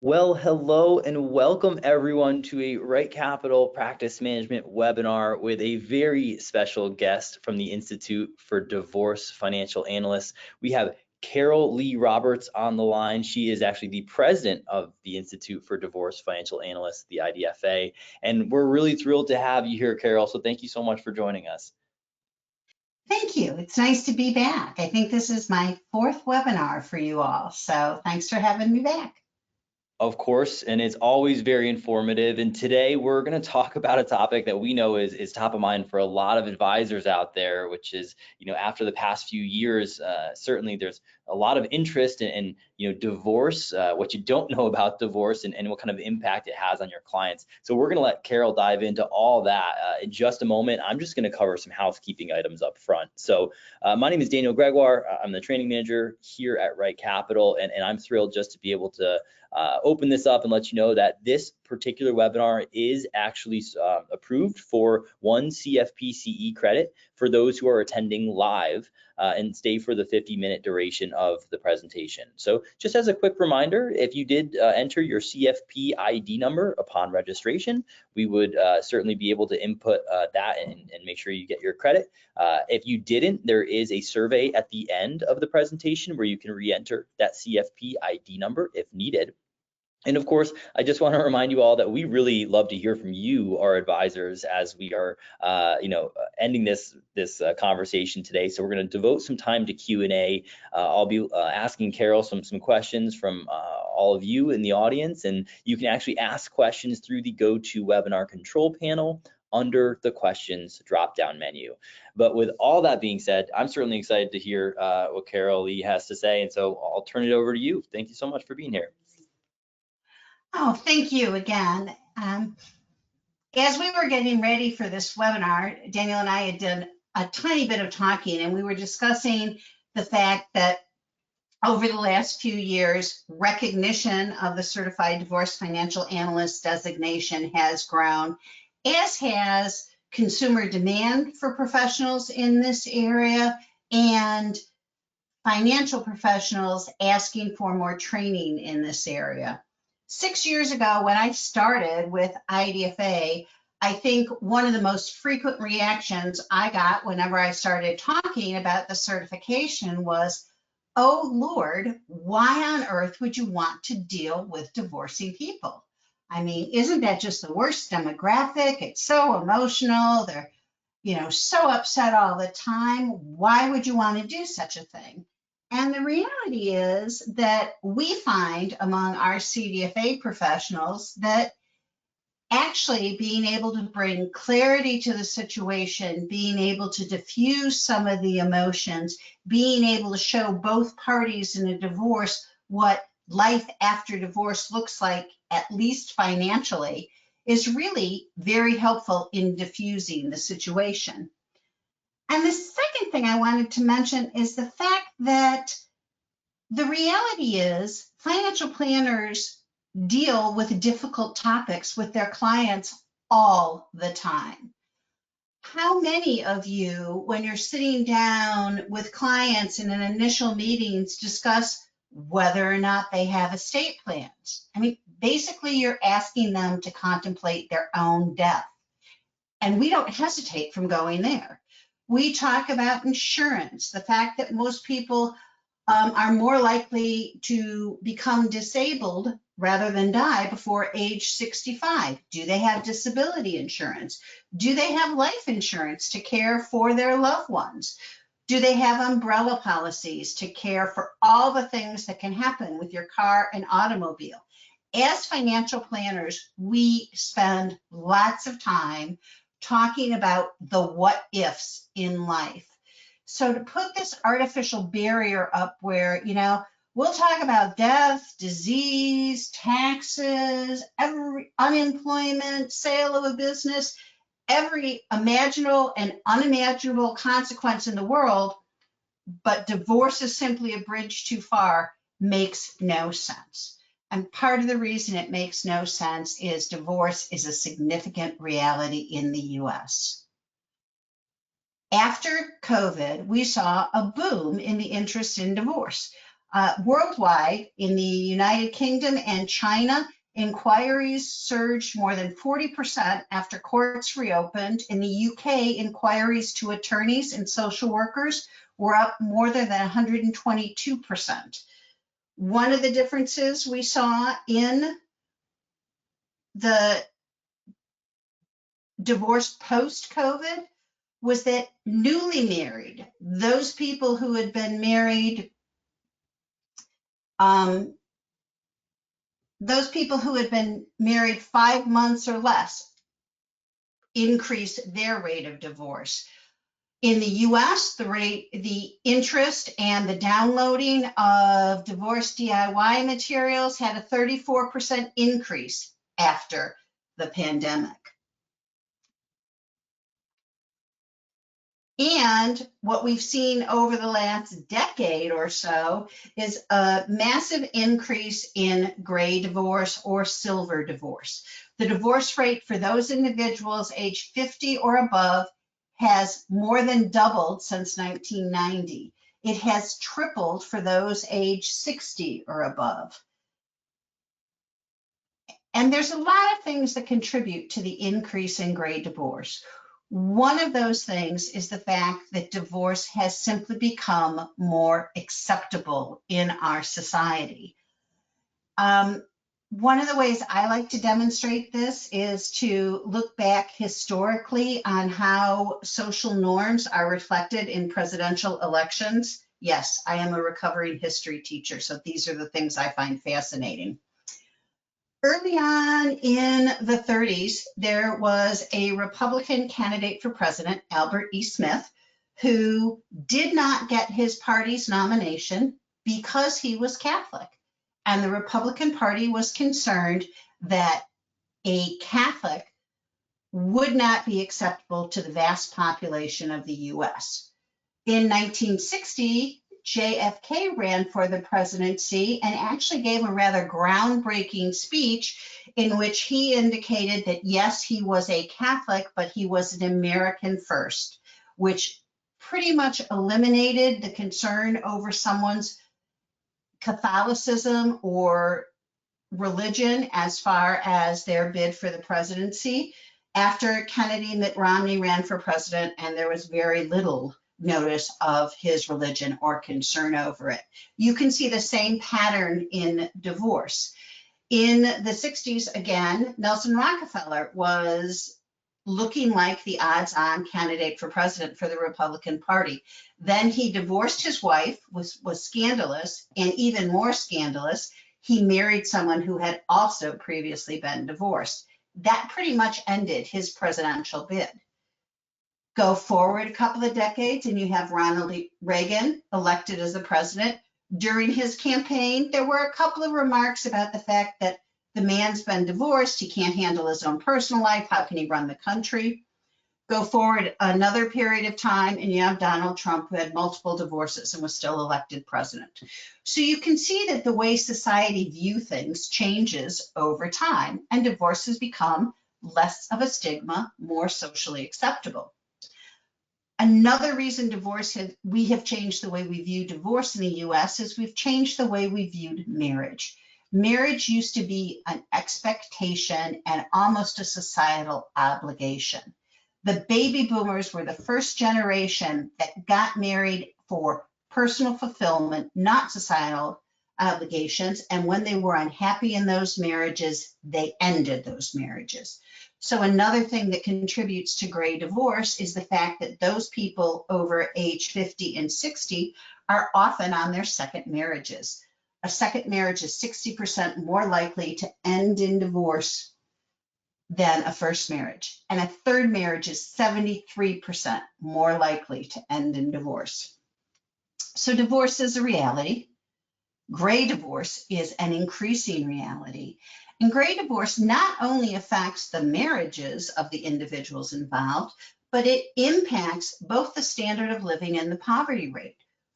Well, hello and welcome everyone to a RightCapital Practice Management webinar with a very special guest from the Institute for Divorce Financial Analysts. We have Carol Lee Roberts on the line. She is actually the president of the Institute for Divorce Financial Analysts, the IDFA, and we're really thrilled to have you here, Carol. So thank you so much for joining us. Thank you. It's nice to be back. I think this is my fourth webinar for you all, so thanks for having me back. Of course, and it's always very informative. And today we're going to talk about a topic that we know is top of mind for a lot of advisors out there, which is, after the past few years, certainly there's a lot of interest in divorce, what you don't know about divorce, and what kind of impact it has on your clients. So we're going to let Carol dive into all that in just a moment. I'm just going to cover some housekeeping items up front. So my name is Daniel Gregoire. I'm the training manager here at RightCapital, and I'm thrilled just to be able to open this up and let you know that this particular webinar is actually approved for 1 CFP-CE credit for those who are attending live and stay for the 50-minute duration of the presentation. So just as a quick reminder, if you did enter your CFP ID number upon registration, we would certainly be able to input that and make sure you get your credit. If you didn't, there is a survey at the end of the presentation where you can re-enter that CFP ID number if needed. And of course, I just want to remind you all that we really love to hear from you, our advisors, as we are, ending this conversation today. So we're going to devote some time to Q&A. I'll be asking Carol some questions from all of you in the audience, and you can actually ask questions through the GoToWebinar control panel under the questions drop-down menu. But with all that being said, I'm certainly excited to hear what Carol Lee has to say, and so I'll turn it over to you. Thank you so much for being here. Oh, thank you again. As we were getting ready for this webinar, Daniel and I had done a tiny bit of talking, and we were discussing the fact that over the last few years, recognition of the Certified Divorce Financial Analyst designation has grown, as has consumer demand for professionals in this area and financial professionals asking for more training in this area. 6 years ago, when I started with IDFA, I think one of the most frequent reactions I got whenever I started talking about the certification was, oh Lord, why on earth would you want to deal with divorcing people? I mean, isn't that just the worst demographic? It's so emotional. They're, so upset all the time. Why would you want to do such a thing? And the reality is that we find among our CDFA professionals that actually being able to bring clarity to the situation, being able to diffuse some of the emotions, being able to show both parties in a divorce what life after divorce looks like, at least financially, is really very helpful in diffusing the situation. And the second thing I wanted to mention is the fact that the reality is financial planners deal with difficult topics with their clients all the time. How many of you, when you're sitting down with clients in an initial meetings, discuss whether or not they have estate plans? I mean, basically you're asking them to contemplate their own death. And we don't hesitate from going there. We talk about insurance, the fact that most people are more likely to become disabled rather than die before age 65. Do they have disability insurance? Do they have life insurance to care for their loved ones? Do they have umbrella policies to care for all the things that can happen with your car and automobile? As financial planners, we spend lots of time talking about the what ifs in life. So to put this artificial barrier up where, we'll talk about death, disease, taxes, every unemployment, sale of a business, every imaginable and unimaginable consequence in the world, but divorce is simply a bridge too far, makes no sense. And part of the reason it makes no sense is divorce is a significant reality in the US. After COVID, we saw a boom in the interest in divorce. Worldwide, in the United Kingdom and China, inquiries surged more than 40% after courts reopened. In the UK, inquiries to attorneys and social workers were up more than 122%. One of the differences we saw in the divorce post-COVID was that newly married, those people who had been married, those people who had been married 5 months or less increased their rate of divorce. In the US, the interest and the downloading of divorce DIY materials had a 34% increase after the pandemic. And what we've seen over the last decade or so is a massive increase in gray divorce or silver divorce. The divorce rate for those individuals aged 50 or above has more than doubled since 1990. It has tripled for those aged 60 or above. And there's a lot of things that contribute to the increase in gray divorce. One of those things is the fact that divorce has simply become more acceptable in our society. One of the ways I like to demonstrate this is to look back historically on how social norms are reflected in presidential elections. Yes, I am a recovering history teacher, so these are the things I find fascinating. Early on in the 30s, there was a Republican candidate for president, Albert E. Smith, who did not get his party's nomination because he was Catholic. And the Republican Party was concerned that a Catholic would not be acceptable to the vast population of the US. In 1960, JFK ran for the presidency and actually gave a rather groundbreaking speech in which he indicated that, yes, he was a Catholic, but he was an American first, which pretty much eliminated the concern over someone's Catholicism or religion as far as their bid for the presidency. After Kennedy and Mitt Romney ran for president, and there was very little notice of his religion or concern over it. You can see the same pattern in divorce. In the 60s, again, Nelson Rockefeller was looking like the odds-on candidate for president for the Republican Party. Then he divorced his wife, was scandalous, and even more scandalous, he married someone who had also previously been divorced. That pretty much ended his presidential bid. Go forward a couple of decades and you have Ronald Reagan elected as the president. During his campaign, there were a couple of remarks about the fact that the man's been divorced, he can't handle his own personal life, how can he run the country? Go forward another period of time and you have Donald Trump, who had multiple divorces and was still elected president. So you can see that the way society views things changes over time, and divorce has become less of a stigma, more socially acceptable. Another reason we have changed the way we view divorce in the US is we've changed the way we viewed marriage. Marriage used to be an expectation and almost a societal obligation. The baby boomers were the first generation that got married for personal fulfillment, not societal obligations. And when they were unhappy in those marriages, they ended those marriages. So another thing that contributes to gray divorce is the fact that those people over age 50 and 60 are often on their second marriages. A second marriage is 60% more likely to end in divorce than a first marriage. And a third marriage is 73% more likely to end in divorce. So divorce is a reality. Gray divorce is an increasing reality. And gray divorce not only affects the marriages of the individuals involved, but it impacts both the standard of living and the poverty rate.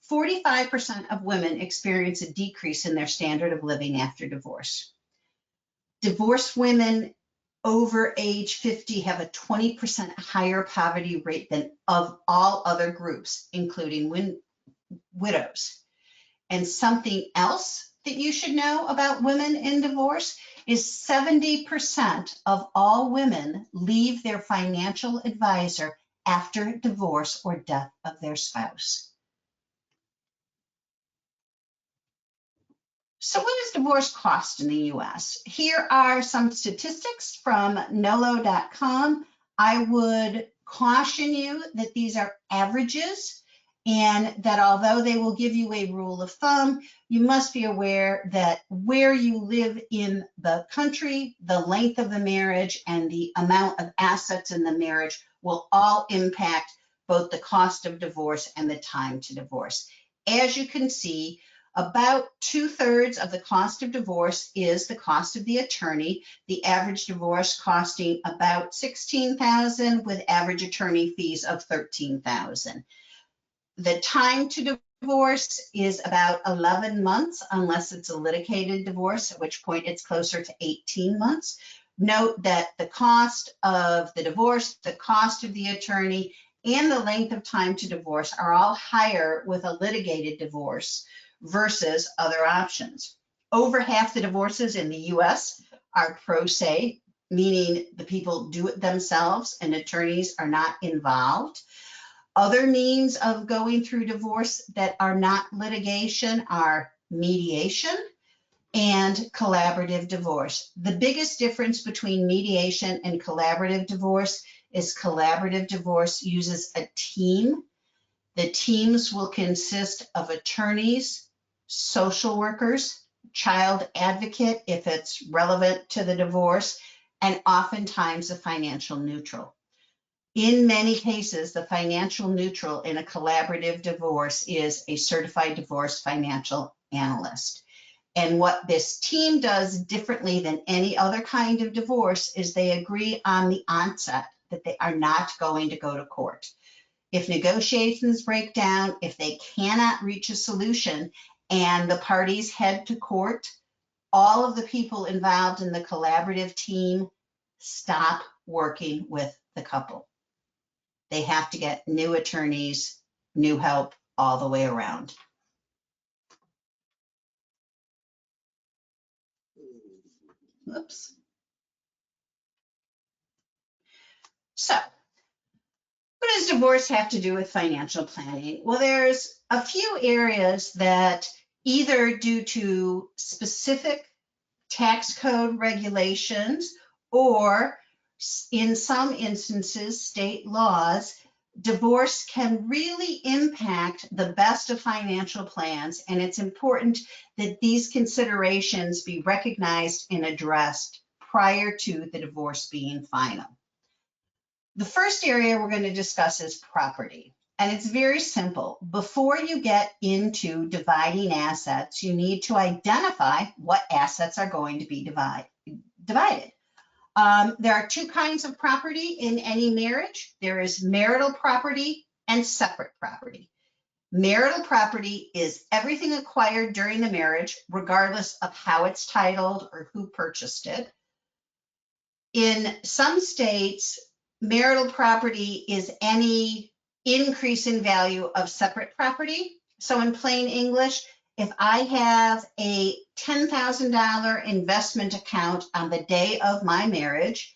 45% of women experience a decrease in their standard of living after divorce. Divorced women over age 50 have a 20% higher poverty rate than of all other groups, including widows. And something else that you should know about women in divorce is 70% of all women leave their financial advisor after divorce or death of their spouse. So what does divorce cost in the US? Here are some statistics from nolo.com. I would caution you that these are averages, and that although they will give you a rule of thumb, you must be aware that where you live in the country, the length of the marriage, and the amount of assets in the marriage will all impact both the cost of divorce and the time to divorce. As you can see, about 2/3 of the cost of divorce is the cost of the attorney, the average divorce costing about $16,000 with average attorney fees of $13,000. The time to divorce is about 11 months, unless it's a litigated divorce, at which point it's closer to 18 months. Note that the cost of the divorce, the cost of the attorney, and the length of time to divorce are all higher with a litigated divorce versus other options. Over half the divorces in the US are pro se, meaning the people do it themselves and attorneys are not involved. Other means of going through divorce that are not litigation are mediation and collaborative divorce. The biggest difference between mediation and collaborative divorce is collaborative divorce uses a team. The teams will consist of attorneys, social workers, child advocate if it's relevant to the divorce, and oftentimes a financial neutral. In many cases, the financial neutral in a collaborative divorce is a certified divorce financial analyst. And what this team does differently than any other kind of divorce is they agree on the onset that they are not going to go to court. If negotiations break down, if they cannot reach a solution and the parties head to court, all of the people involved in the collaborative team stop working with the couple. They have to get new attorneys, new help all the way around. Oops. So, what does divorce have to do with financial planning? Well, there's a few areas that either due to specific tax code regulations or in some instances, state laws, divorce can really impact the best of financial plans, and it's important that these considerations be recognized and addressed prior to the divorce being final. The first area we're going to discuss is property, and it's very simple. Before you get into dividing assets, you need to identify what assets are going to be divided. There are two kinds of property in any marriage. There is marital property and separate property. Marital property is everything acquired during the marriage, regardless of how it's titled or who purchased it. In some states, marital property is any increase in value of separate property. So in plain English, if I have a $10,000 investment account on the day of my marriage,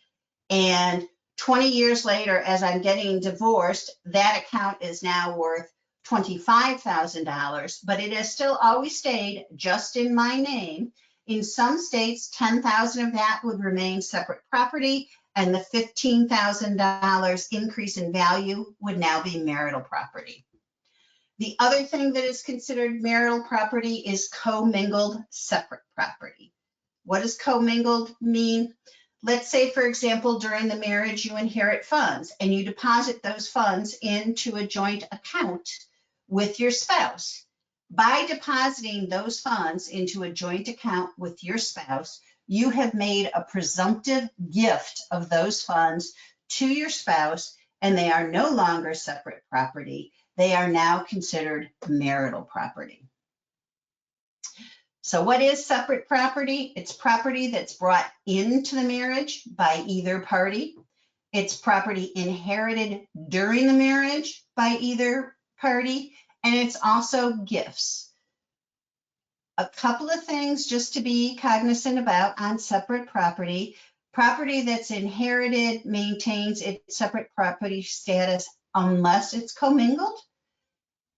and 20 years later, as I'm getting divorced, that account is now worth $25,000, but it has still always stayed just in my name. In some states, $10,000 of that would remain separate property, and the $15,000 increase in value would now be marital property. The other thing that is considered marital property is commingled separate property. What does commingled mean? Let's say, for example, during the marriage, you inherit funds and you deposit those funds into a joint account with your spouse. By depositing those funds into a joint account with your spouse, you have made a presumptive gift of those funds to your spouse, and they are no longer separate property. They are now considered marital property. So what is separate property? It's property that's brought into the marriage by either party. It's property inherited during the marriage by either party, and it's also gifts. A couple of things just to be cognizant about on separate property. Property that's inherited maintains its separate property status unless it's commingled.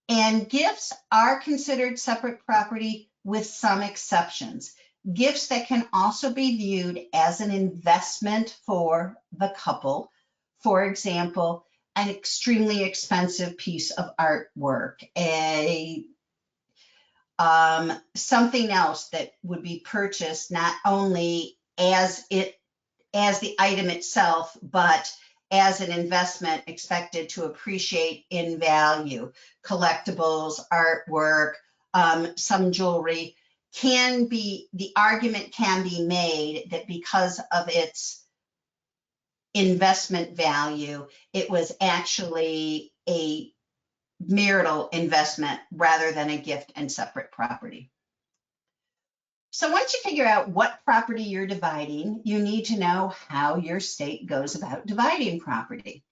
And gifts are considered separate property with some exceptions. Gifts that can also be viewed as an investment for the couple. For example, an extremely expensive piece of artwork, something else that would be purchased not only as the item itself, but as an investment expected to appreciate in value. Collectibles, artwork, some jewelry the argument can be made that because of its investment value, it was actually a marital investment rather than a gift and separate property. So once you figure out what property you're dividing, you need to know how your state goes about dividing property.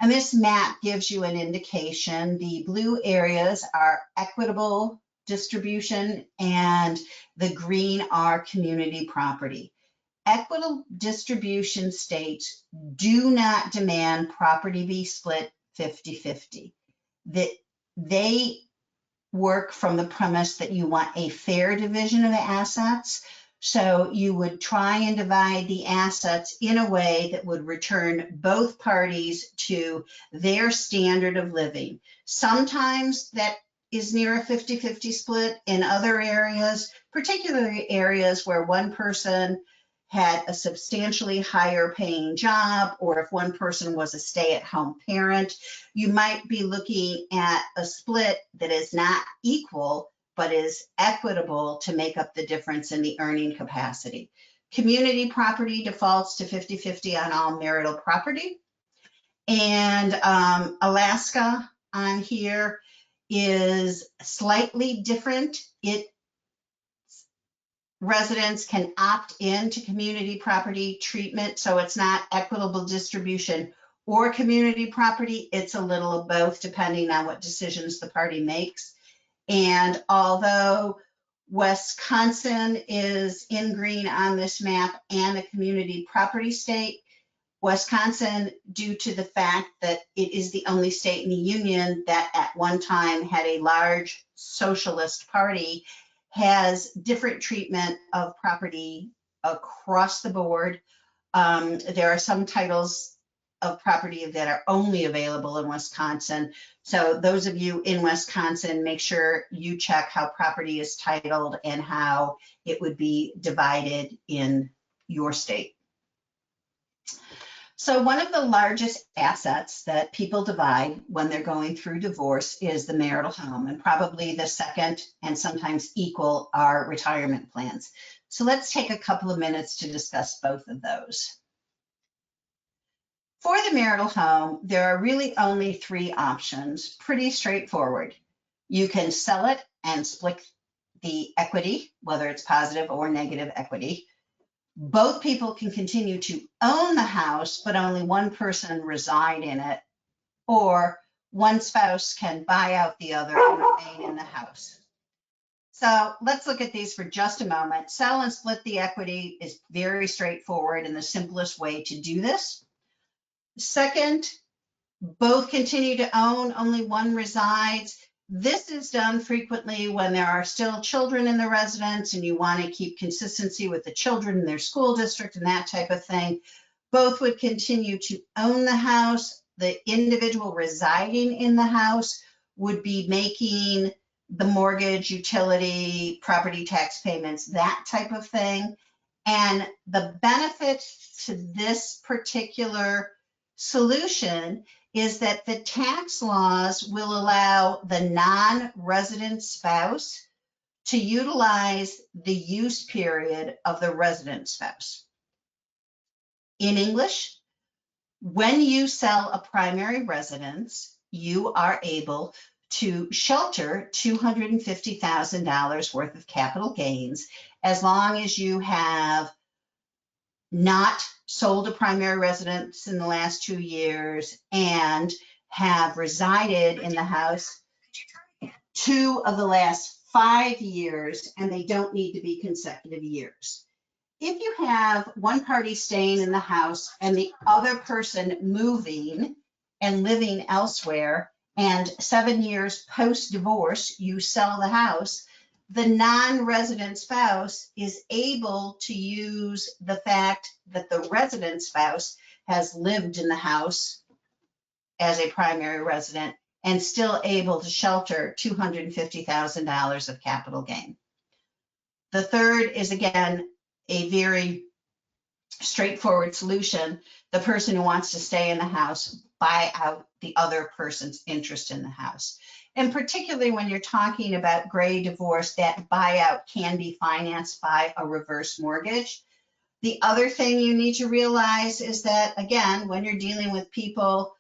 And this map gives you an indication. The blue areas are equitable distribution and the green are community property. Equitable distribution states do not demand property be split 50-50. They work from the premise that you want a fair division of the assets. So you would try and divide the assets in a way that would return both parties to their standard of living. Sometimes that is near a 50-50 split. In other areas, particularly areas where one person had a substantially higher paying job, or if one person was a stay-at-home parent, you might be looking at a split that is not equal, but is equitable to make up the difference in the earning capacity. Community property defaults to 50-50 on all marital property. And Alaska on here is slightly different. Residents can opt into community property treatment, so it's not equitable distribution or community property. It's a little of both depending on what decisions the party makes. And although Wisconsin is in green on this map and a community property state, Wisconsin, due to the fact that it is the only state in the union that at one time had a large socialist party, has different treatment of property across the board. There are some titles of property that are only available in Wisconsin. So those of you in Wisconsin, make sure you check how property is titled and how it would be divided in your state. So one of the largest assets that people divide when they're going through divorce is the marital home, and probably the second and sometimes equal are retirement plans. So let's take a couple of minutes to discuss both of those. For the marital home, there are really only three options, pretty straightforward. You can sell it and split the equity, whether it's positive or negative equity. Both people can continue to own the house, but only one person reside in it, or one spouse can buy out the other and remain in the house. So let's look at these for just a moment. Sell and split the equity is very straightforward and the simplest way to do this. Second, both continue to own, only one resides. This is done frequently when there are still children in the residence and you want to keep consistency with the children in their school district and that type of thing. Both would continue to own the house. The individual residing in the house would be making the mortgage, utility, property tax payments, that type of thing. And the benefit to this particular solution is that the tax laws will allow the non-resident spouse to utilize the use period of the resident spouse. In English, when you sell a primary residence, you are able to shelter $250,000 worth of capital gains as long as you have not sold a primary residence in the last 2 years and have resided in the house 2 of the last 5 years, and they don't need to be consecutive years. If you have one party staying in the house and the other person moving and living elsewhere, and 7 years post-divorce, you sell the house, the non-resident spouse is able to use the fact that the resident spouse has lived in the house as a primary resident and still able to shelter $250,000 of capital gain. The third is, again, a very straightforward solution. The person who wants to stay in the house buy out the other person's interest in the house. And particularly when you're talking about gray divorce, that buyout can be financed by a reverse mortgage. The other thing you need to realize is that, again, when you're dealing with people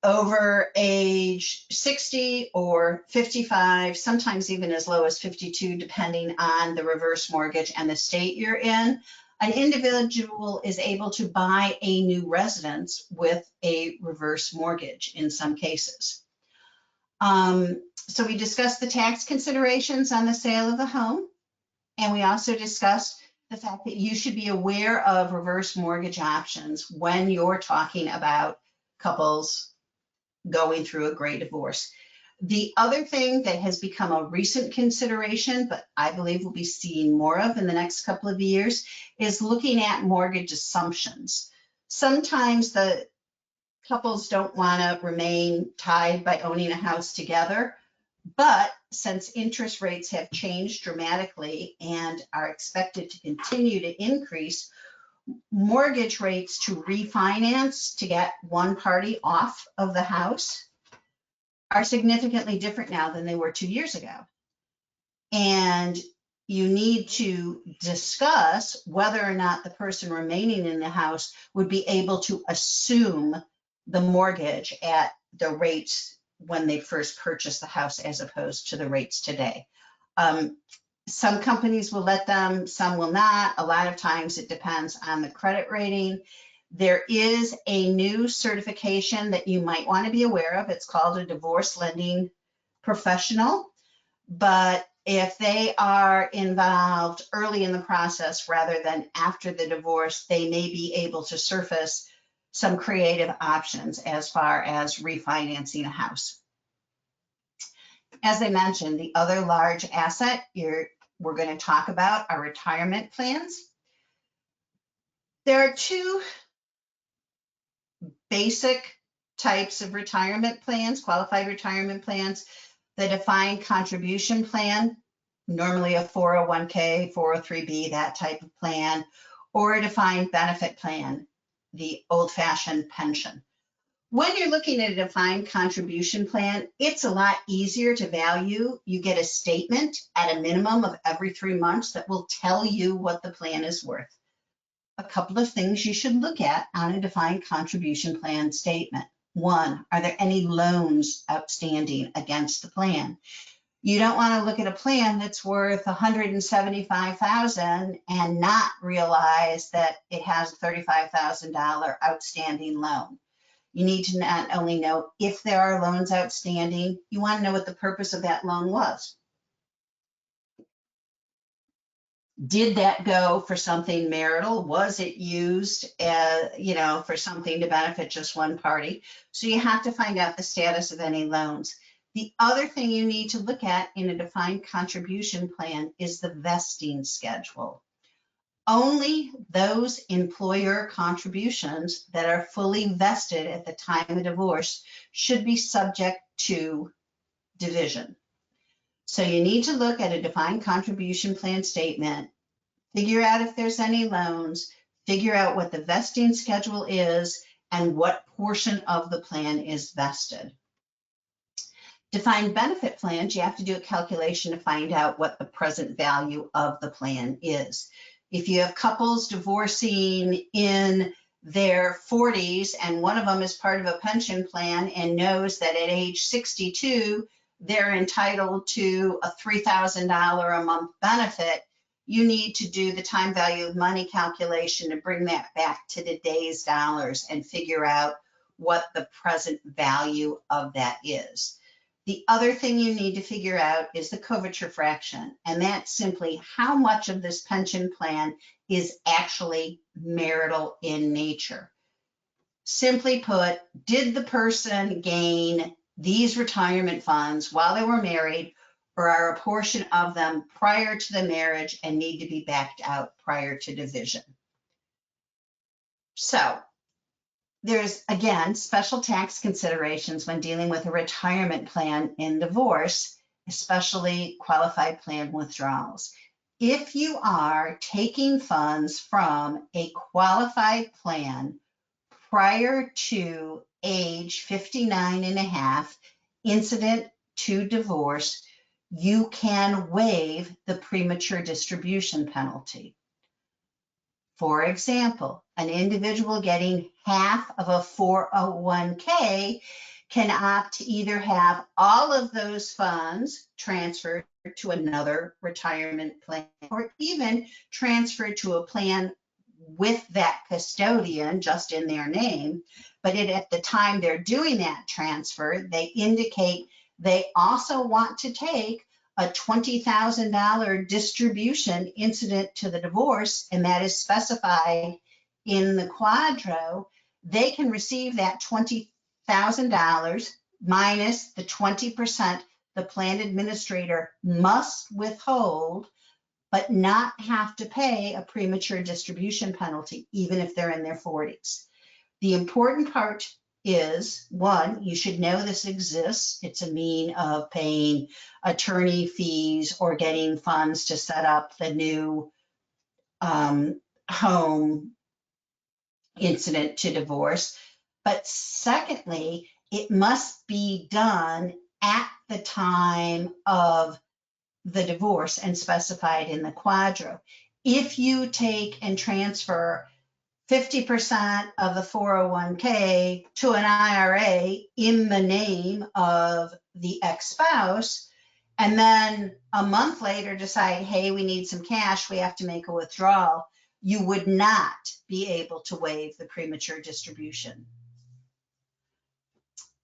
over age 60 or 55, sometimes even as low as 52, depending on the reverse mortgage and the state you're in, an individual is able to buy a new residence with a reverse mortgage in some cases. So we discussed the tax considerations on the sale of the home, and we also discussed the fact that you should be aware of reverse mortgage options when you're talking about couples going through a gray divorce. The other thing that has become a recent consideration, but I believe we'll be seeing more of in the next couple of years, is looking at mortgage assumptions. Sometimes the couples don't want to remain tied by owning a house together, but since interest rates have changed dramatically and are expected to continue to increase, mortgage rates to refinance to get one party off of the house are significantly different now than they were 2 years ago. And you need to discuss whether or not the person remaining in the house would be able to assume the mortgage at the rates when they first purchased the house as opposed to the rates today. Some companies will let them, some will not. A lot of times it depends on the credit rating. There is a new certification that you might want to be aware of. It's called a divorce lending professional. But if they are involved early in the process rather than after the divorce, they may be able to surface some creative options as far as refinancing a house. As I mentioned, the other large asset we're going to talk about are retirement plans. There are two basic types of retirement plans, qualified retirement plans. The defined contribution plan, normally a 401k, 403b, that type of plan, or a defined benefit plan, the old-fashioned pension. When you're looking at a defined contribution plan, it's a lot easier to value. You get a statement at a minimum of every 3 months that will tell you what the plan is worth. A couple of things you should look at on a defined contribution plan statement. One, are there any loans outstanding against the plan? You don't want to look at a plan that's worth $175,000 and not realize that it has a $35,000 outstanding loan. You need to not only know if there are loans outstanding, you want to know what the purpose of that loan was. Did that go for something marital? Was it used for something to benefit just one party? So you have to find out the status of any loans. The other thing you need to look at in a defined contribution plan is the vesting schedule. Only those employer contributions that are fully vested at the time of divorce should be subject to division. So you need to look at a defined contribution plan statement, figure out if there's any loans, figure out what the vesting schedule is, and what portion of the plan is vested. Defined benefit plans, you have to do a calculation to find out what the present value of the plan is. If you have couples divorcing in their 40s and one of them is part of a pension plan and knows that at age 62, they're entitled to a $3,000 a month benefit, you need to do the time value of money calculation to bring that back to today's dollars and figure out what the present value of that is. The other thing you need to figure out is the coverture fraction, and that's simply how much of this pension plan is actually marital in nature. Simply put, did the person gain these retirement funds while they were married, or are a portion of them prior to the marriage and need to be backed out prior to division? So there's, again, special tax considerations when dealing with a retirement plan in divorce, especially qualified plan withdrawals. If you are taking funds from a qualified plan prior to age 59 and a half, incident to divorce, you can waive the premature distribution penalty. For example, an individual getting half of a 401k can opt to either have all of those funds transferred to another retirement plan, or even transferred to a plan with that custodian just in their name. But at the time they're doing that transfer, they indicate they also want to take a $20,000 distribution incident to the divorce, and that is specified in the quadro. They can receive that $20,000 minus the 20% the plan administrator must withhold, but not have to pay a premature distribution penalty, even if they're in their 40s. The important part is, one, you should know this exists. It's a mean of paying attorney fees or getting funds to set up the new home incident to divorce. But secondly, it must be done at the time of the divorce and specified in the quadro. If you take and transfer 50% of the 401k to an IRA in the name of the ex-spouse, and then a month later decide, hey, we need some cash, we have to make a withdrawal, you would not be able to waive the premature distribution.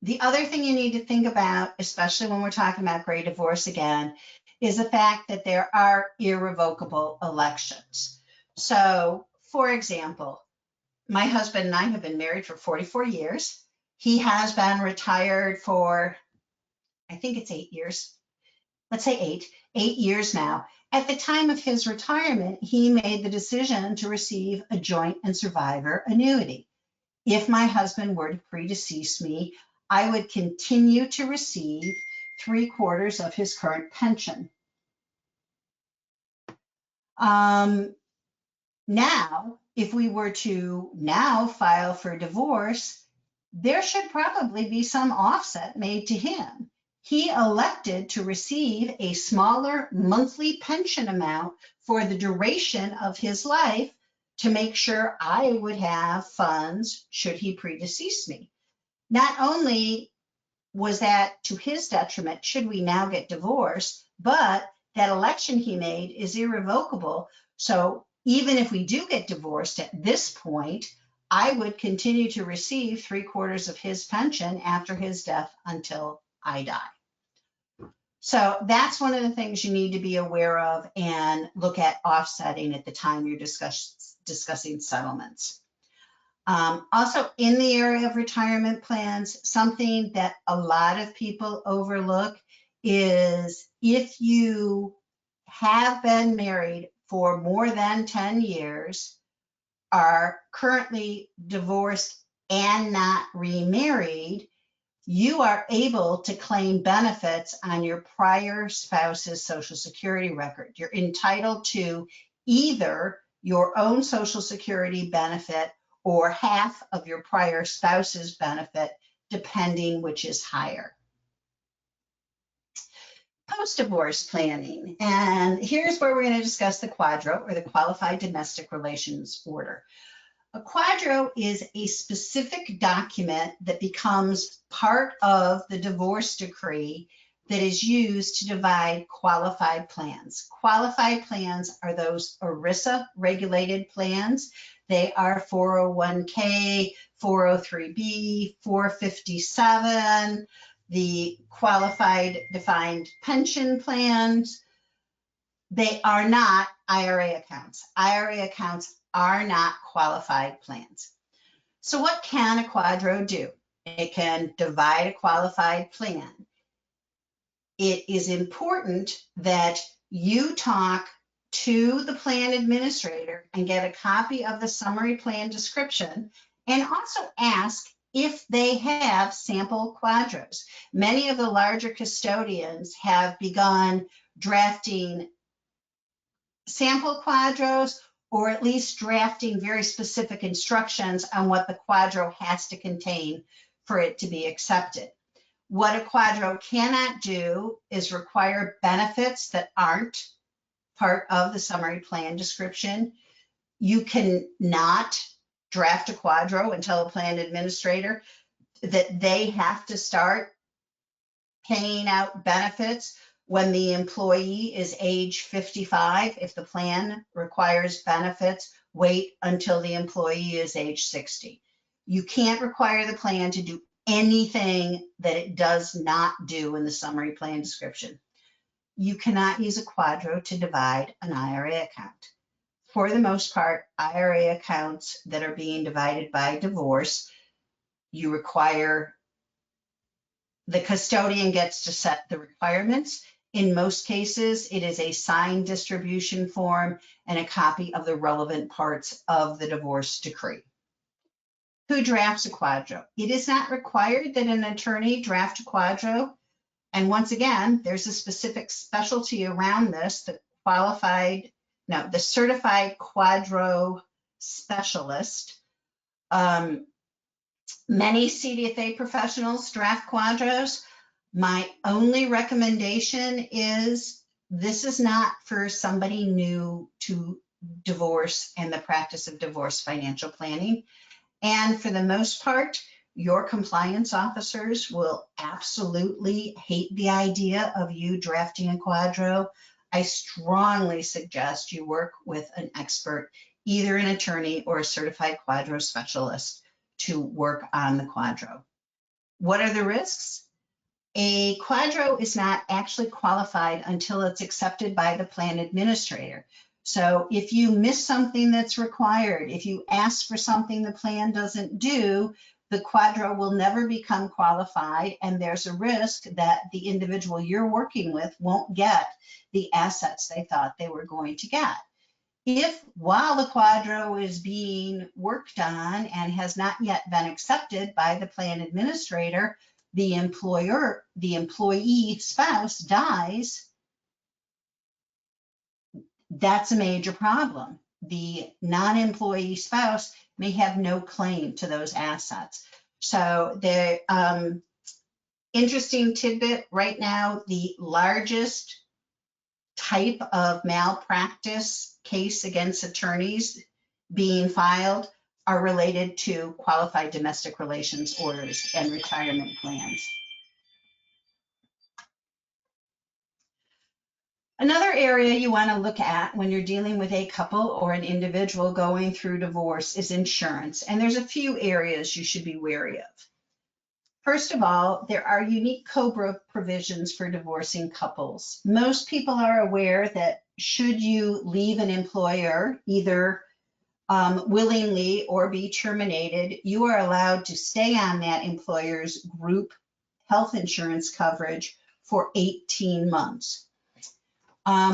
The other thing you need to think about, especially when we're talking about gray divorce again, is the fact that there are irrevocable elections. So, for example, my husband and I have been married for 44 years. He has been retired for, I think it's 8 years. Let's say 8 years now. At the time of his retirement, he made the decision to receive a joint and survivor annuity. If my husband were to predecease me, I would continue to receive 3/4 of his current pension. Now, if we were to now file for divorce, there should probably be some offset made to him. He elected to receive a smaller monthly pension amount for the duration of his life to make sure I would have funds should he predecease me. Not only was that to his detriment should we now get divorced, but that election he made is irrevocable. So even if we do get divorced at this point, I would continue to receive 3/4 of his pension after his death until I die. So that's one of the things you need to be aware of and look at offsetting at the time you're discussing settlements. Also, in the area of retirement plans, something that a lot of people overlook is if you have been married for more than 10 years, are currently divorced and not remarried, you are able to claim benefits on your prior spouse's Social Security record. You're entitled to either your own Social Security benefit or half of your prior spouse's benefit, depending which is higher. Post-divorce planning, and here's where we're going to discuss the quadro, or the Qualified Domestic Relations Order. A quadro is a specific document that becomes part of the divorce decree that is used to divide qualified plans. Qualified plans are those ERISA regulated plans. They are 401k, 403b, 457, the qualified defined pension plans, they are not IRA accounts. IRA accounts are not qualified plans. So what can a quadro do? It can divide a qualified plan. It is important that you talk to the plan administrator and get a copy of the summary plan description, and also ask if they have sample quadros. Many of the larger custodians have begun drafting sample quadros, or at least drafting very specific instructions on what the quadro has to contain for it to be accepted. What a quadro cannot do is require benefits that aren't part of the summary plan description. You cannot draft a quadro and tell a plan administrator that they have to start paying out benefits when the employee is age 55. If the plan requires benefits, wait until the employee is age 60. You can't require the plan to do anything that it does not do in the summary plan description. You cannot use a quadro to divide an IRA account. For the most part, IRA accounts that are being divided by divorce, you require the custodian gets to set the requirements. In most cases, it is a signed distribution form and a copy of the relevant parts of the divorce decree. Who drafts a quadro? It is not required that an attorney draft a quadro. And once again, there's a specific specialty around this, the certified quadro specialist. Many CDFA professionals draft quadros. My only recommendation is this is not for somebody new to divorce and the practice of divorce financial planning. And for the most part, your compliance officers will absolutely hate the idea of you drafting a quadro. I strongly suggest you work with an expert, either an attorney or a certified quadro specialist, to work on the quadro. What are the risks? A quadro is not actually qualified until it's accepted by the plan administrator. So if you miss something that's required, if you ask for something the plan doesn't do, the quadro will never become qualified, and there's a risk that the individual you're working with won't get the assets they thought they were going to get. If while the quadro is being worked on and has not yet been accepted by the plan administrator, the employee spouse dies, that's a major problem. The non-employee spouse may have no claim to those assets. So the interesting tidbit right now, the largest type of malpractice case against attorneys being filed are related to qualified domestic relations orders and retirement plans. Another area you want to look at when you're dealing with a couple or an individual going through divorce is insurance. And there's a few areas you should be wary of. First of all, there are unique COBRA provisions for divorcing couples. Most people are aware that should you leave an employer, either willingly or be terminated, you are allowed to stay on that employer's group health insurance coverage for 18 months.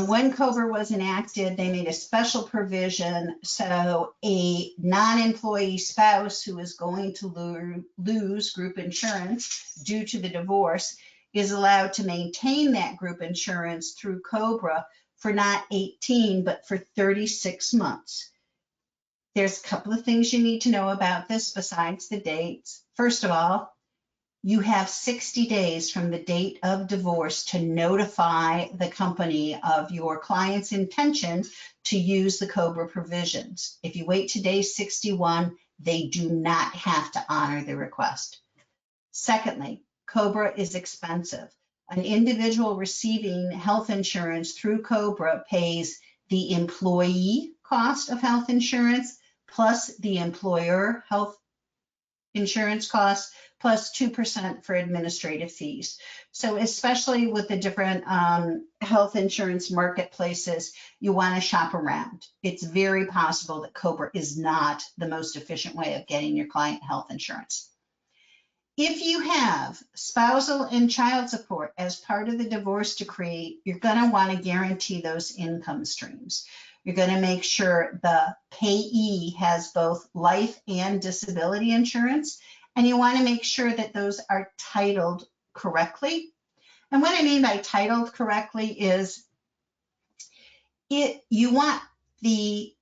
When COBRA was enacted, they made a special provision so a non-employee spouse who is going to lose group insurance due to the divorce is allowed to maintain that group insurance through COBRA for not 18, but for 36 months. There's a couple of things you need to know about this besides the dates. First of all, you have 60 days from the date of divorce to notify the company of your client's intention to use the COBRA provisions. If you wait to day 61, they do not have to honor the request. Secondly, COBRA is expensive. An individual receiving health insurance through COBRA pays the employee cost of health insurance plus the employer health insurance costs plus 2% for administrative fees. So especially with the different health insurance marketplaces, you want to shop around. It's very possible that COBRA is not the most efficient way of getting your client health insurance. If you have spousal and child support as part of the divorce decree, you're going to want to guarantee those income streams. You're going to make sure the payee has both life and disability insurance, and you want to make sure that those are titled correctly. And what I mean by titled correctly is you want the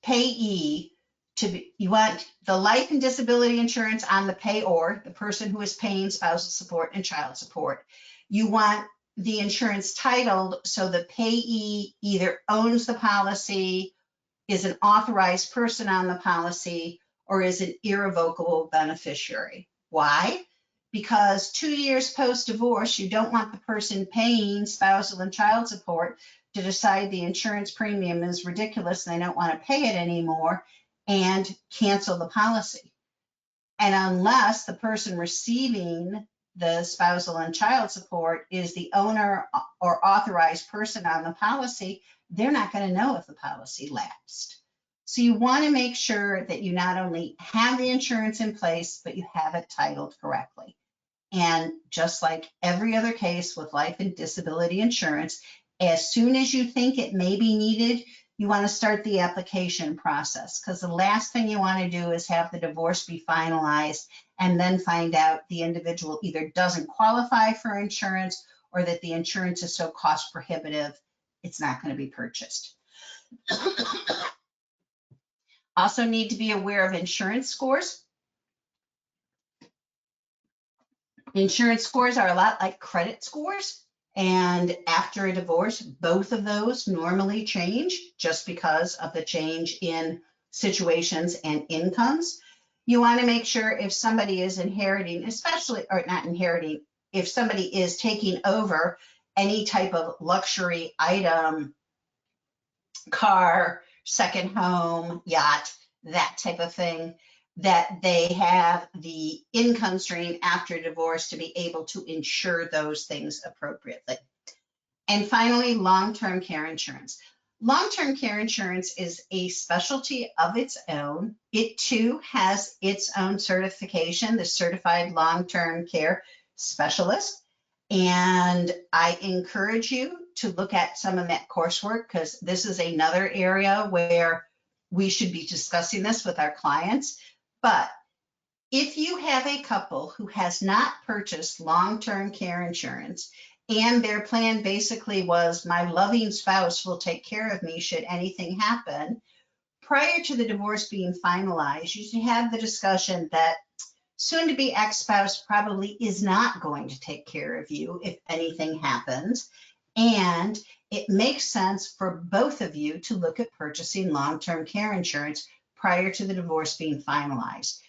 payee you want the life and disability insurance on the payor, the person who is paying spousal support and child support. You want the insurance titled so the payee either owns the policy, is an authorized person on the policy, or is an irrevocable beneficiary. Why? Because 2 years post-divorce, you don't want the person paying spousal and child support to decide the insurance premium is ridiculous and they don't want to pay it anymore and cancel the policy. And unless the person receiving the spousal and child support is the owner or authorized person on the policy, they're not going to know if the policy lapsed. So you want to make sure that you not only have the insurance in place, but you have it titled correctly. And just like every other case with life and disability insurance, as soon as you think it may be needed, you want to start the application process, because the last thing you want to do is have the divorce be finalized and then find out the individual either doesn't qualify for insurance or that the insurance is so cost prohibitive, it's not going to be purchased. Also need to be aware of insurance scores. Insurance scores are a lot like credit scores. And after a divorce, both of those normally change just because of the change in situations and incomes. You want to make sure if somebody is inheriting, especially, or not inheriting, if somebody is taking over any type of luxury item, car, second home, yacht, that type of thing, that they have the income stream after divorce to be able to insure those things appropriately. And finally, long-term care insurance. Long-term care insurance is a specialty of its own. It too has its own certification, the Certified Long-Term Care Specialist. And I encourage you to look at some of that coursework, because this is another area where we should be discussing this with our clients. But if you have a couple who has not purchased long-term care insurance and their plan basically was my loving spouse will take care of me should anything happen, prior to the divorce being finalized, you should have the discussion that soon-to-be ex-spouse probably is not going to take care of you if anything happens. And it makes sense for both of you to look at purchasing long-term care insurance prior to the divorce being finalized.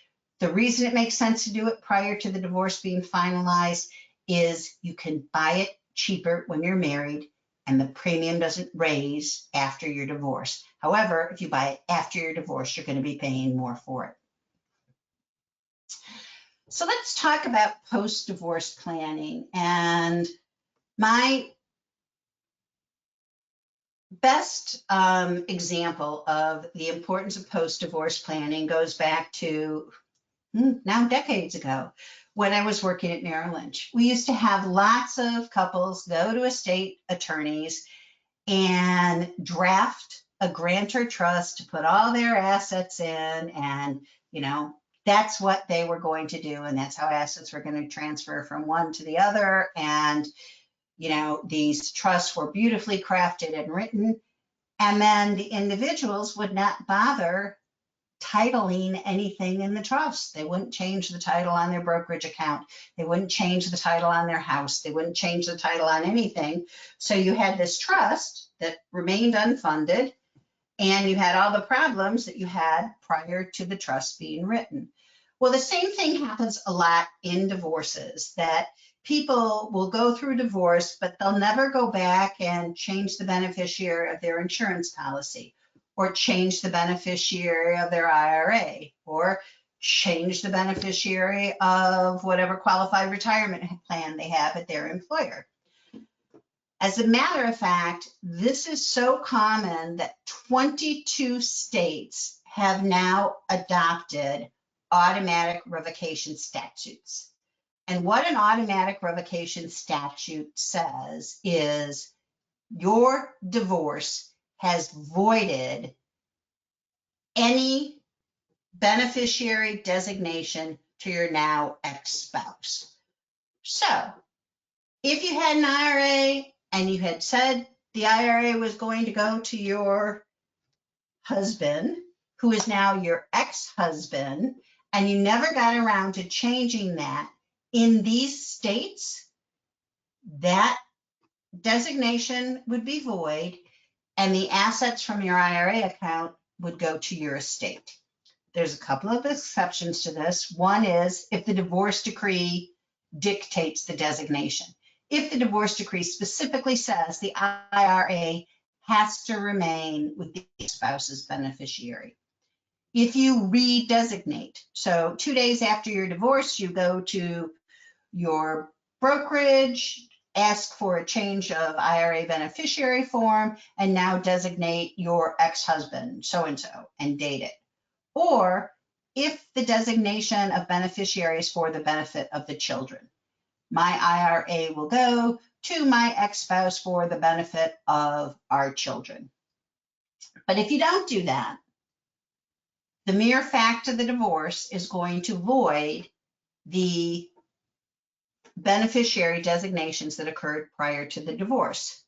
The reason it makes sense to do it prior to the divorce being finalized is you can buy it cheaper when you're married and the premium doesn't raise after your divorce. However, if you buy it after your divorce, you're going to be paying more for it. So let's talk about post-divorce planning. And my best example of the importance of post-divorce planning goes back to now decades ago when I was working at Merrill Lynch. We used to have lots of couples go to estate attorneys and draft a grantor trust to put all their assets in, and that's what they were going to do, and that's how assets were going to transfer from one to the other. And these trusts were beautifully crafted and written, and then the individuals would not bother titling anything in the trust. They wouldn't change the title on their brokerage account. They wouldn't change the title on their house. They wouldn't change the title on anything. So you had this trust that remained unfunded, and you had all the problems that you had prior to the trust being written. Well, the same thing happens a lot in divorces, that people will go through divorce, but they'll never go back and change the beneficiary of their insurance policy, or change the beneficiary of their IRA, or change the beneficiary of whatever qualified retirement plan they have at their employer. As a matter of fact, this is so common that 22 states have now adopted automatic revocation statutes. And what an automatic revocation statute says is your divorce has voided any beneficiary designation to your now ex-spouse. So if you had an IRA and you had said the IRA was going to go to your husband, who is now your ex-husband, and you never got around to changing that, in these states, that designation would be void and the assets from your IRA account would go to your estate. There's a couple of exceptions to this. One is if the divorce decree dictates the designation. If the divorce decree specifically says the IRA has to remain with the spouse's beneficiary. If you redesignate, so 2 days after your divorce, you go to your brokerage, ask for a change of IRA beneficiary form, and now designate your ex-husband, so-and-so, and date it. Or if the designation of beneficiary is for the benefit of the children. My IRA will go to my ex-spouse for the benefit of our children. But if you don't do that, the mere fact of the divorce is going to void the beneficiary designations that occurred prior to the divorce.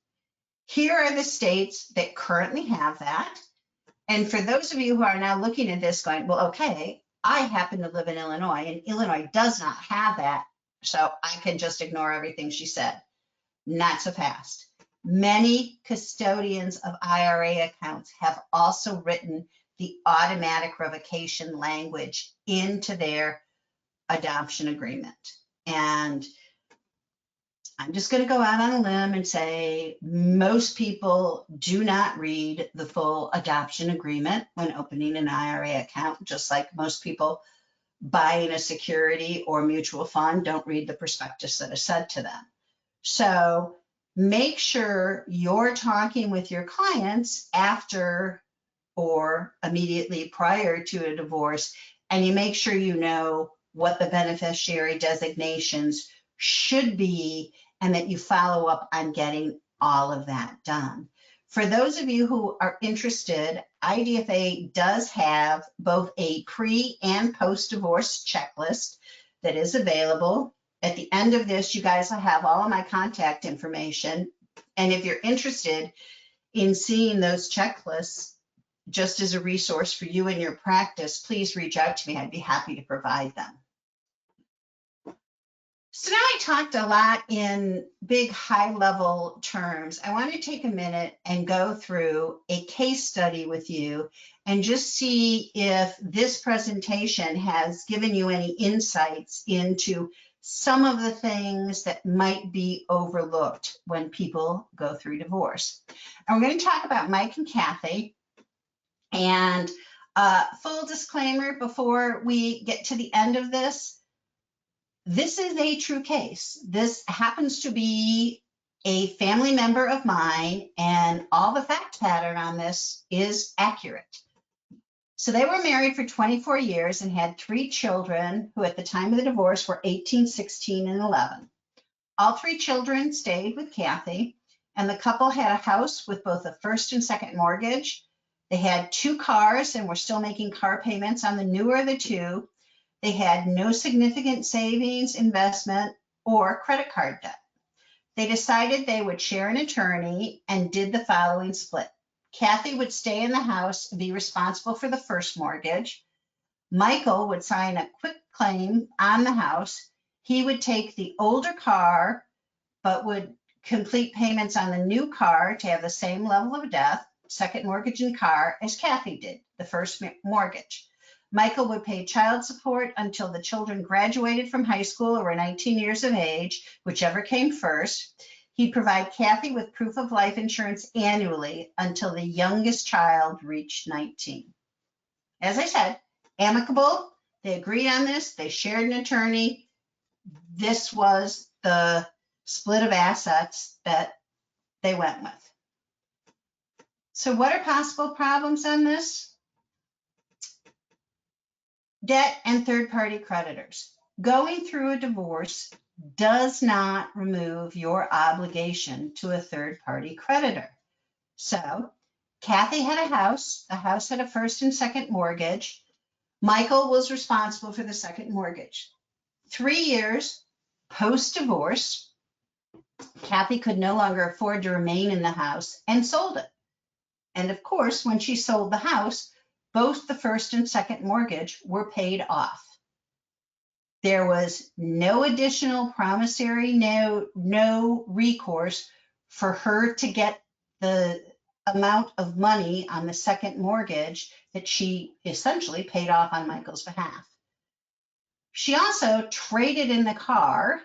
Here are the states that currently have that. And for those of you who are now looking at this going, well, okay, I happen to live in Illinois and Illinois does not have that, so I can just ignore everything she said. Not so fast. Many custodians of IRA accounts have also written the automatic revocation language into their adoption agreement. And I'm just going to go out on a limb and say most people do not read the full adoption agreement when opening an IRA account, just like most people buying a security or mutual fund don't read the prospectus that is sent to them. So make sure you're talking with your clients after or immediately prior to a divorce, and you make sure you know what the beneficiary designations should be and that you follow up on getting all of that done. For those of you who are interested, IDFA does have both a pre and post-divorce checklist that is available. At the end of this, you guys will have all of my contact information. And if you're interested in seeing those checklists, just as a resource for you and your practice, please reach out to me. I'd be happy to provide them. So now I talked a lot in big high-level terms. I want to take a minute and go through a case study with you and just see if this presentation has given you any insights into some of the things that might be overlooked when people go through divorce. And we're going to talk about Mike and Kathy. And full disclaimer before we get to the end of this, this is a true case. This happens to be a family member of mine, and all the fact pattern on this is accurate. So they were married for 24 years and had 3 children who at the time of the divorce were 18, 16, and 11. All 3 children stayed with Kathy, and the couple had a house with both a first and second mortgage. They had 2 cars and were still making car payments on the newer of the 2. They had no significant savings, investment, or credit card debt. They decided they would share an attorney and did the following split. Kathy would stay in the house and be responsible for the first mortgage. Michael would sign a quick claim on the house. He would take the older car, but would complete payments on the new car to have the same level of debt, second mortgage and car, as Kathy did, the first mortgage. Michael would pay child support until the children graduated from high school or were 19 years of age, whichever came first. He'd provide Kathy with proof of life insurance annually until the youngest child reached 19. As I said, amicable They agreed on this. They shared an attorney. This was the split of assets that they went with. So what are possible problems on this? Debt and third-party creditors. Going through a divorce does not remove your obligation to a third-party creditor. So Kathy had a house. The house had a first and second mortgage. Michael was responsible for the second mortgage. 3 years post-divorce, Kathy could no longer afford to remain in the house and sold it. And of course, when she sold the house, both the first and second mortgage were paid off. There was no additional promissory note, no recourse for her to get the amount of money on the second mortgage that she essentially paid off on Michael's behalf. She also traded in the car,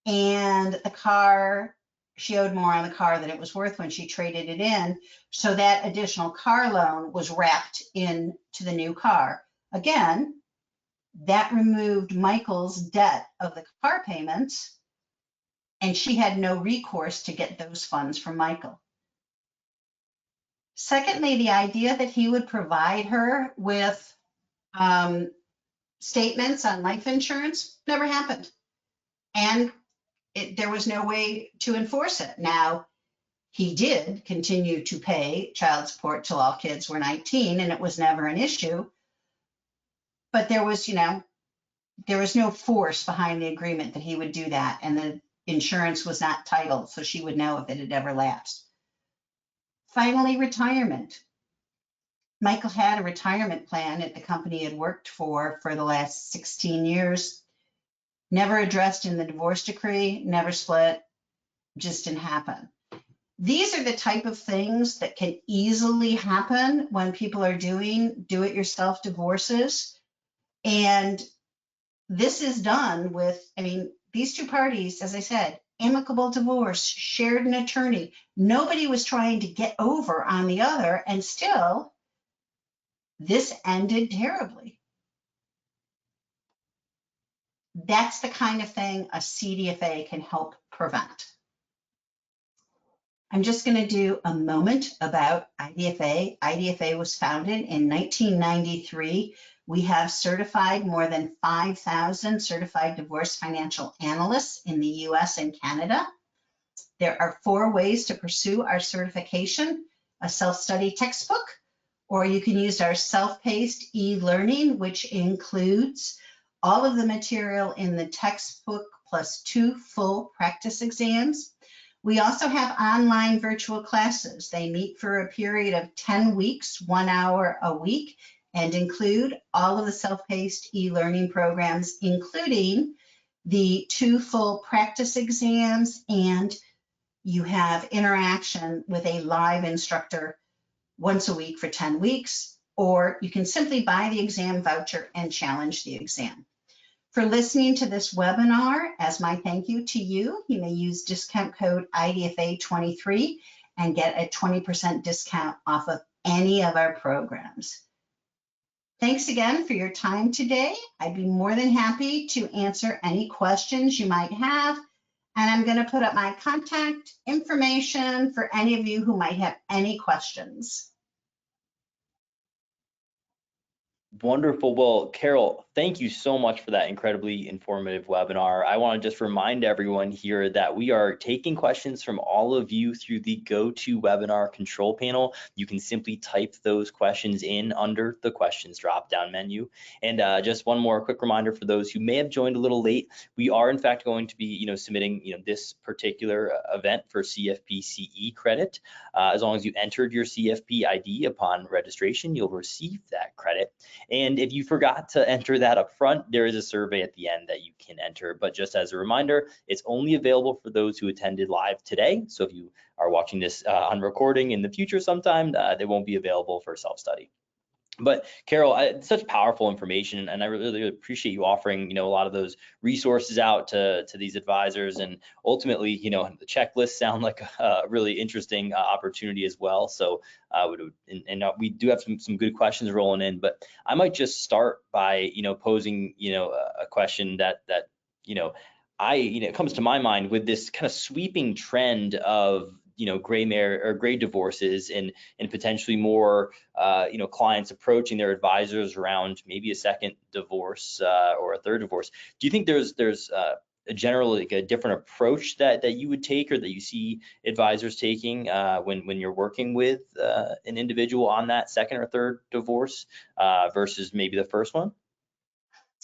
and the car, she owed more on the car than it was worth when she traded it in. So that additional car loan was wrapped into the new car. Again, that removed Michael's debt of the car payments, and she had no recourse to get those funds from Michael. Secondly, the idea that he would provide her with statements on life insurance never happened. And there was no way to enforce it. Now, he did continue to pay child support till all kids were 19, and it was never an issue. But there was no force behind the agreement that he would do that, and the insurance was not titled, so she would know if it had ever lapsed. Finally, retirement. Michael had a retirement plan at the company he had worked for the last 16 years. Never addressed in the divorce decree, never split, just didn't happen. These are the type of things that can easily happen when people are doing do-it-yourself divorces. And this is done with, these two parties, as I said, amicable divorce, shared an attorney. Nobody was trying to get over on the other, and still, this ended terribly. That's the kind of thing a CDFA can help prevent. I'm just going to do a moment about IDFA. IDFA was founded in 1993. We have certified more than 5,000 certified divorce financial analysts in the US and Canada. There are 4 ways to pursue our certification: a self-study textbook, or you can use our self-paced e-learning, which includes all of the material in the textbook plus 2 full practice exams. We also have online virtual classes. They meet for a period of 10 weeks, 1 hour a week, and include all of the self-paced e-learning programs, including the 2 full practice exams, and you have interaction with a live instructor once a week for 10 weeks, or you can simply buy the exam voucher and challenge the exam. For listening to this webinar, as my thank you to you, you may use discount code IDFA23 and get a 20% discount off of any of our programs. Thanks again for your time today. I'd be more than happy to answer any questions you might have. And I'm going to put up my contact information for any of you who might have any questions. Wonderful. Well, Carol, thank you so much for that incredibly informative webinar. I want to just remind everyone here that we are taking questions from all of you through the GoToWebinar control panel. You can simply type those questions in under the questions drop-down menu. And just one more quick reminder for those who may have joined a little late, we are in fact going to be submitting this particular event for CFP CE credit. As long as you entered your CFP ID upon registration, you'll receive that credit. And if you forgot to enter that up front, there is a survey at the end that you can enter. But just as a reminder, it's only available for those who attended live today. So if you are watching this on recording in the future sometime, they won't be available for self-study. But Carol, it's such powerful information, and I really appreciate you offering, a lot of those resources out to these advisors. And ultimately, the checklists sound like a really interesting opportunity as well. So, we do have some good questions rolling in, but I might just start by, posing, a question that, you know, it comes to my mind with this kind of sweeping trend of, gray divorces and potentially more clients approaching their advisors around maybe a second divorce or a third divorce. Do you think there's a generally like a different approach that you would take, or that you see advisors taking when you're working with an individual on that second or third divorce versus maybe the first one?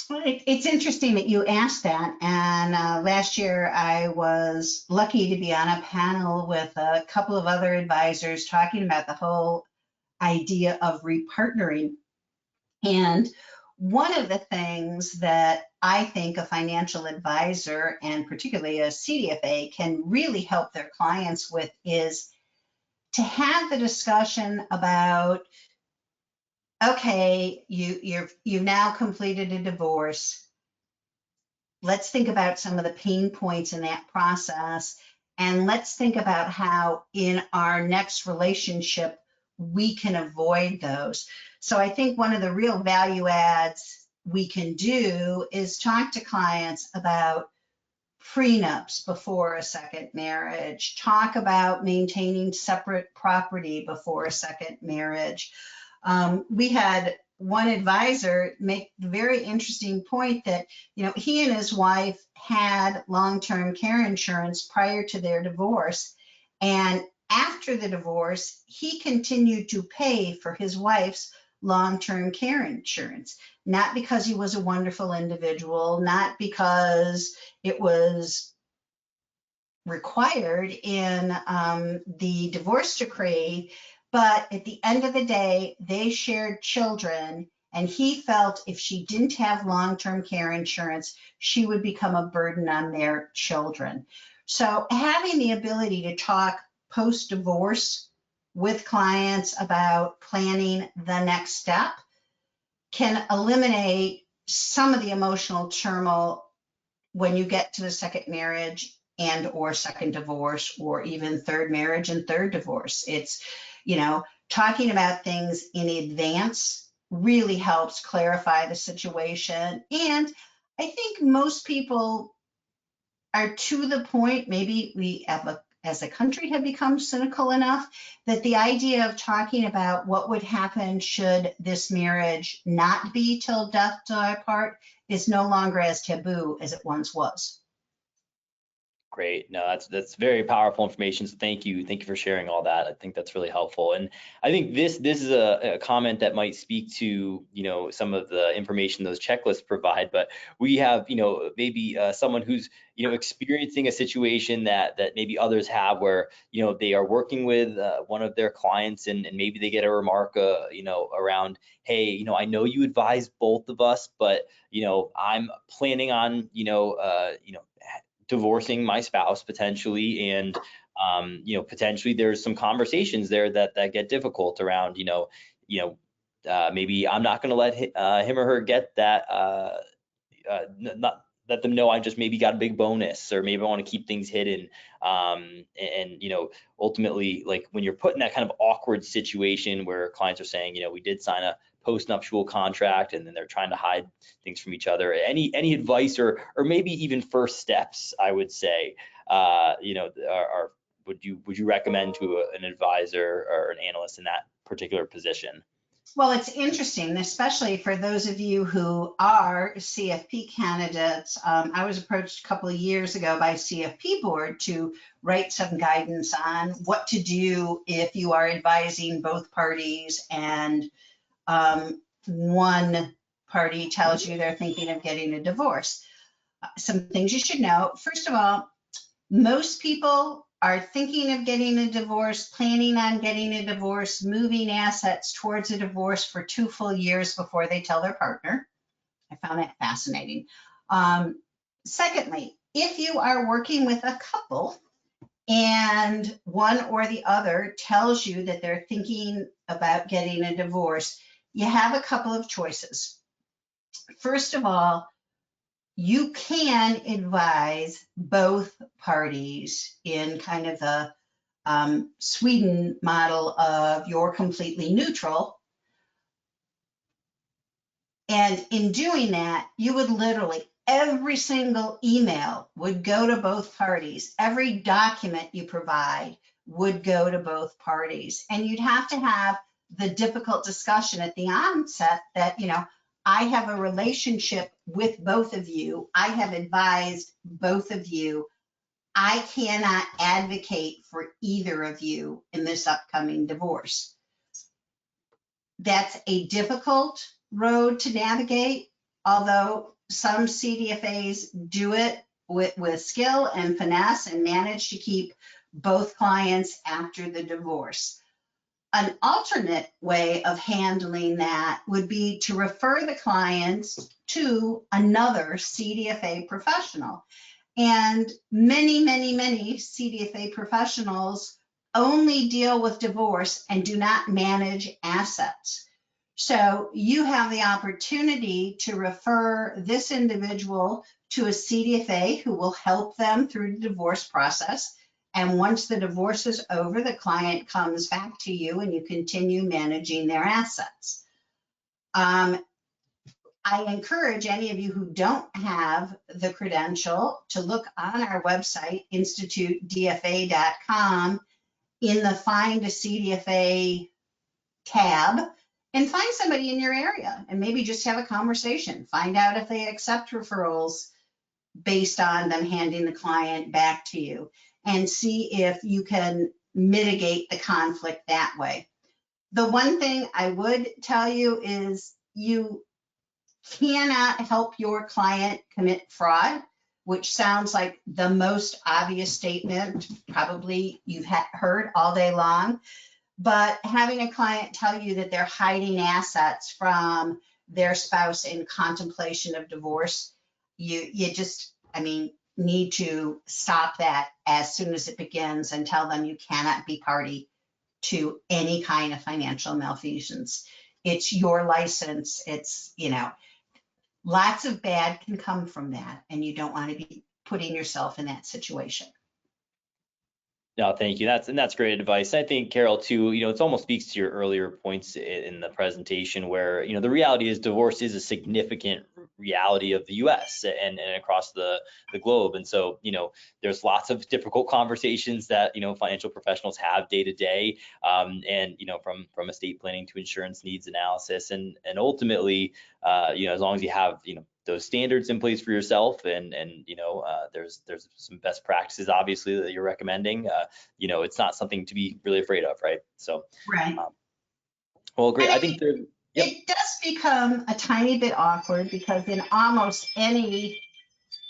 Well, it's interesting that you asked that. And last year, I was lucky to be on a panel with a couple of other advisors talking about the whole idea of repartnering. And one of the things that I think a financial advisor, and particularly a CDFA, can really help their clients with is to have the discussion about, okay, you've now completed a divorce. Let's think about some of the pain points in that process, and let's think about how in our next relationship we can avoid those. So I think one of the real value adds we can do is talk to clients about prenups before a second marriage, talk about maintaining separate property before a second marriage. We had one advisor make the very interesting point that, he and his wife had long-term care insurance prior to their divorce. And after the divorce, he continued to pay for his wife's long-term care insurance, not because he was a wonderful individual, not because it was required in the divorce decree, but at the end of the day, they shared children, and he felt if she didn't have long-term care insurance, she would become a burden on their children. So having the ability to talk post-divorce with clients about planning the next step can eliminate some of the emotional turmoil when you get to the second marriage and or second divorce, or even third marriage and third divorce. It's, talking about things in advance really helps clarify the situation. And I think most people are to the point, maybe we as a country have become cynical enough that the idea of talking about what would happen should this marriage not be till death do our part is no longer as taboo as it once was. Great. No, that's very powerful information. So thank you for sharing all that. I think that's really helpful. And I think this is a comment that might speak to some of the information those checklists provide. But we have maybe someone who's experiencing a situation that maybe others have, where they are working with one of their clients, and maybe they get a remark around, hey, I know you advise both of us, but I'm planning on divorcing my spouse potentially, and potentially there's some conversations there that get difficult around maybe I'm not going to let him or her get that not let them know I just maybe got a big bonus, or maybe I want to keep things hidden. And ultimately, like when you're put in that kind of awkward situation where clients are saying, we did sign a post-nuptial contract, and then they're trying to hide things from each other. Any advice, or maybe even first steps, I would say, would you recommend to an advisor or an analyst in that particular position? Well, it's interesting, especially for those of you who are CFP candidates. I was approached a couple of years ago by CFP board to write some guidance on what to do if you are advising both parties and one party tells you they're thinking of getting a divorce. Some things you should know. First of all, most people are thinking of getting a divorce, planning on getting a divorce, moving assets towards a divorce for 2 full years before they tell their partner. I found that fascinating. Secondly, if you are working with a couple and one or the other tells you that they're thinking about getting a divorce, you have a couple of choices. First of all, you can advise both parties in kind of the Sweden model of you're completely neutral. And in doing that, you would literally, every single email would go to both parties. Every document you provide would go to both parties. And you'd have to have the difficult discussion at the onset that, I have a relationship with both of you. I have advised both of you. I cannot advocate for either of you in this upcoming divorce. That's a difficult road to navigate, although some CDFAs do it with skill and finesse and manage to keep both clients after the divorce. An alternate way of handling that would be to refer the clients to another CDFA professional. And many, many, many CDFA professionals only deal with divorce and do not manage assets. So you have the opportunity to refer this individual to a CDFA who will help them through the divorce process. And once the divorce is over, the client comes back to you and you continue managing their assets. I encourage any of you who don't have the credential to look on our website, institutedfa.com, in the Find a CDFA tab, and find somebody in your area and maybe just have a conversation. Find out if they accept referrals based on them handing the client back to you, and see if you can mitigate the conflict that way. The one thing I would tell you is you cannot help your client commit fraud, which sounds like the most obvious statement probably you've heard all day long. But having a client tell you that they're hiding assets from their spouse in contemplation of divorce, you just, need to stop that as soon as it begins and tell them you cannot be party to any kind of financial malfeasance. It's your license. It's, lots of bad can come from that, and you don't want to be putting yourself in that situation. No, thank you. That's great advice. I think, Carol, too, it almost speaks to your earlier points in the presentation where, the reality is divorce is a significant reality of the US and across the globe. And so, there's lots of difficult conversations that, financial professionals have day to day. And, from estate planning to insurance needs analysis and ultimately, as long as you have, those standards in place for yourself and there's some best practices obviously that you're recommending, it's not something to be really afraid of, right? So right. Well, great. And I think it does become a tiny bit awkward because in almost any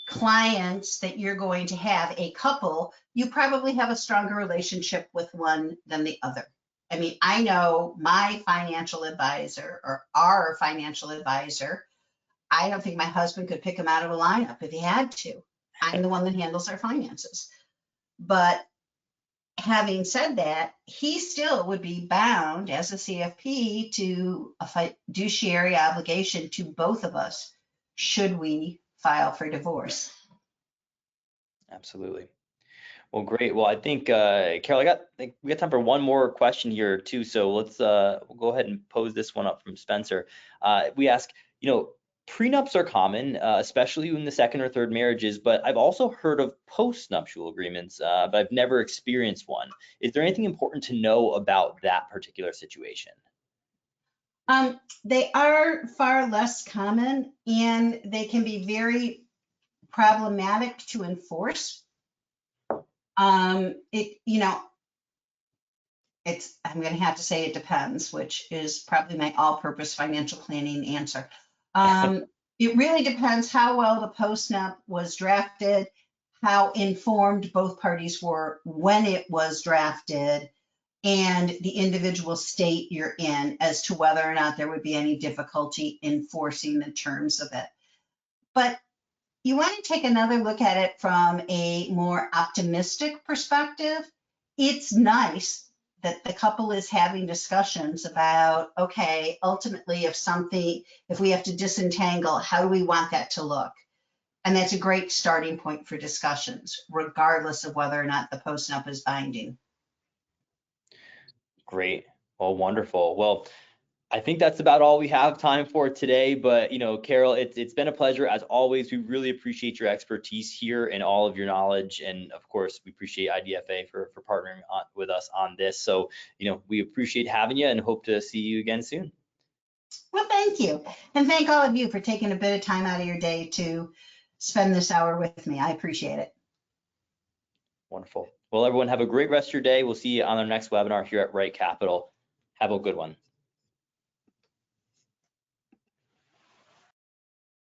clients that you're going to have, a couple, you probably have a stronger relationship with one than the other. I know my financial advisor or our financial advisor, I don't think my husband could pick him out of a lineup if he had to. I'm the one that handles our finances. But having said that, he still would be bound as a CFP to a fiduciary obligation to both of us should we file for divorce. Absolutely. Well, great. Well, I think, Carol, we got time for one more question here too. So let's we'll go ahead and pose this one up from Spencer. We ask, prenups are common, especially in the second or third marriages, but I've also heard of post-nuptial agreements, but I've never experienced one. Is there anything important to know about that particular situation? They are far less common and they can be very problematic to enforce. I'm going to have to say it depends, which is probably my all-purpose financial planning answer. It really depends how well the post-nup was drafted, how informed both parties were when it was drafted, and the individual state you're in as to whether or not there would be any difficulty enforcing the terms of it. But you want to take another look at it from a more optimistic perspective. It's nice that the couple is having discussions about, okay, ultimately if we have to disentangle, how do we want that to look? And that's a great starting point for discussions, regardless of whether or not the post-nup is binding. Great. Well, wonderful. Well, I think that's about all we have time for today, but Carol, it's been a pleasure as always. We really appreciate your expertise here and all of your knowledge, and of course, we appreciate IDFA for partnering with us on this. So, we appreciate having you and hope to see you again soon. Well, thank you, and thank all of you for taking a bit of time out of your day to spend this hour with me. I appreciate it. Wonderful. Well, everyone, have a great rest of your day. We'll see you on our next webinar here at RightCapital. Have a good one.